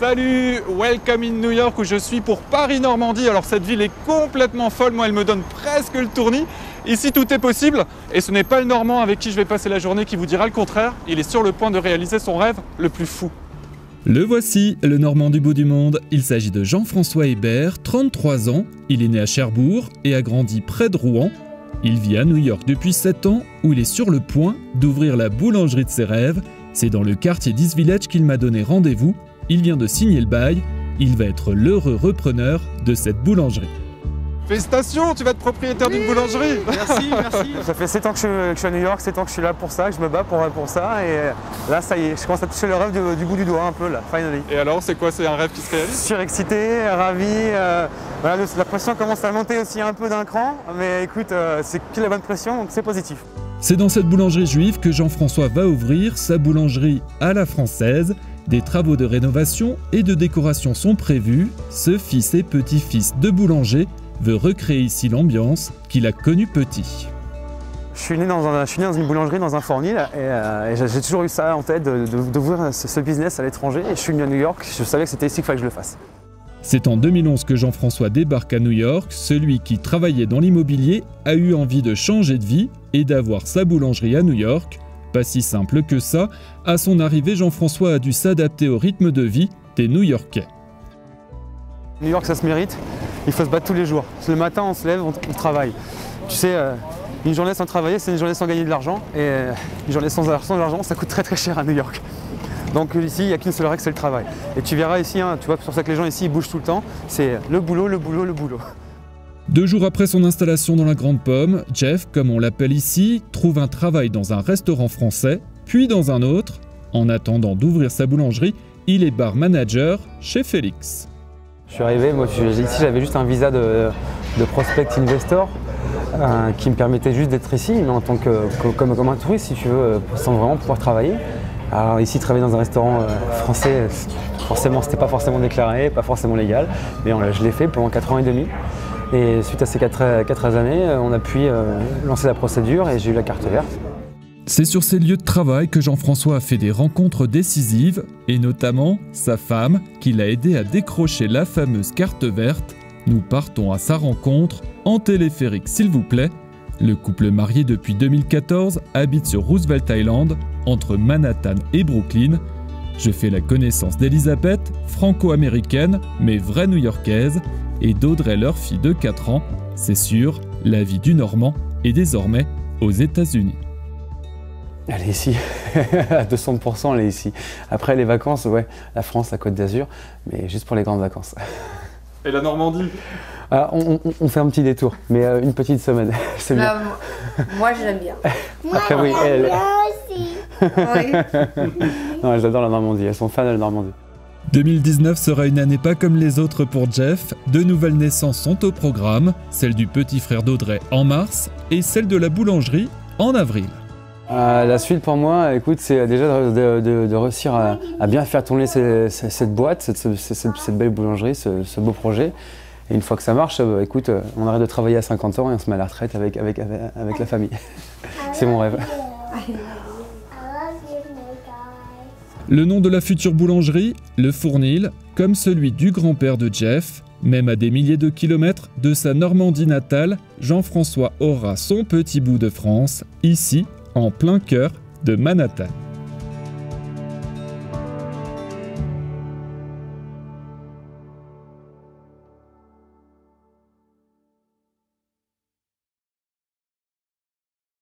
Salut, welcome in New York où je suis pour Paris-Normandie. Alors cette ville est complètement folle, moi elle me donne presque le tournis. Ici tout est possible et ce n'est pas le Normand avec qui je vais passer la journée qui vous dira le contraire. Il est sur le point de réaliser son rêve le plus fou. Le voici, le Normand du bout du monde. Il s'agit de Jean-François Hébert, 33 ans. Il est né à Cherbourg et a grandi près de Rouen. Il vit à New York depuis 7 ans où il est sur le point d'ouvrir la boulangerie de ses rêves. C'est dans le quartier d'East Village qu'il m'a donné rendez-vous. Il vient de signer le bail. Il va être l'heureux repreneur de cette boulangerie. Félicitations, tu vas être propriétaire d'une boulangerie. Merci, merci. Ça fait 7 ans que je suis à New York, 7 ans que je suis là pour ça, que je me bats pour ça. Et là, ça y est, je commence à toucher le rêve du bout du doigt un peu, là, finally. Et alors, c'est quoi? C'est un rêve qui se réalise? Surexcité, ravi. Voilà, la pression commence à monter aussi un peu d'un cran. Mais écoute, c'est que la bonne pression, donc c'est positif. C'est dans cette boulangerie juive que Jean-François va ouvrir sa boulangerie à la française. Des travaux de rénovation et de décoration sont prévus. Ce fils et petit-fils de boulanger veut recréer ici l'ambiance qu'il a connue petit. Je suis né dans une boulangerie, dans un fournil, et j'ai toujours eu ça en tête d'ouvrir ce business à l'étranger. Et je suis venu à New York, je savais que c'était ici qu'il fallait que je le fasse. C'est en 2011 que Jean-François débarque à New York. Celui qui travaillait dans l'immobilier a eu envie de changer de vie et d'avoir sa boulangerie à New York. Pas si simple que ça. À son arrivée, Jean-François a dû s'adapter au rythme de vie des New-Yorkais. New York, ça se mérite. Il faut se battre tous les jours. Le matin, on se lève, on travaille. Tu sais, une journée sans travailler, c'est une journée sans gagner de l'argent. Et une journée sans argent, ça coûte très très cher à New York. Donc ici, il n'y a qu'une seule règle, c'est le travail. Et tu verras ici, tu vois, c'est pour ça que les gens ici ils bougent tout le temps. C'est le boulot, le boulot, le boulot. 2 jours après son installation dans la Grande Pomme, Jeff, comme on l'appelle ici, trouve un travail dans un restaurant français, puis dans un autre. En attendant d'ouvrir sa boulangerie, il est bar manager chez Félix. Je suis arrivé, moi ici j'avais juste un visa de prospect investor qui me permettait juste d'être ici, mais en tant comme un touriste si tu veux, sans vraiment pouvoir travailler. Alors ici travailler dans un restaurant français, forcément c'était pas forcément déclaré, pas forcément légal, mais je l'ai fait pendant 4 ans et demi. Et suite à ces 4 années, on a pu lancer la procédure et j'ai eu la carte verte. C'est sur ces lieux de travail que Jean-François a fait des rencontres décisives, et notamment sa femme, qui l'a aidé à décrocher la fameuse carte verte. Nous partons à sa rencontre, en téléphérique s'il vous plaît. Le couple marié depuis 2014 habite sur Roosevelt Island, entre Manhattan et Brooklyn. Je fais la connaissance d'Elisabeth, franco-américaine, mais vraie new-yorkaise, et d'Audrey, leur fille de 4 ans. C'est sûr, la vie du Normand est désormais aux États-Unis. Elle est ici, à 200%, elle est ici. Après les vacances, ouais, la France, la Côte d'Azur, mais juste pour les grandes vacances. Et la Normandie? On fait un petit détour, mais une petite semaine, c'est bien. Moi, je l'aime bien. Après, oui, elle aussi. Oui. Non, j'adore la Normandie, elles sont fans de la Normandie. 2019 sera une année pas comme les autres pour Jeff. 2 nouvelles naissances sont au programme, celle du petit frère d'Audrey en mars et celle de la boulangerie en avril. La suite pour moi, écoute, c'est déjà de réussir à bien faire tourner cette boîte, cette belle boulangerie, ce beau projet. Et une fois que ça marche, écoute, on arrête de travailler à 50 ans et on se met à la retraite avec la famille. C'est mon rêve. Le nom de la future boulangerie, le Fournil, comme celui du grand-père de Jeff. Même à des milliers de kilomètres de sa Normandie natale, Jean-François aura son petit bout de France, ici, en plein cœur de Manhattan.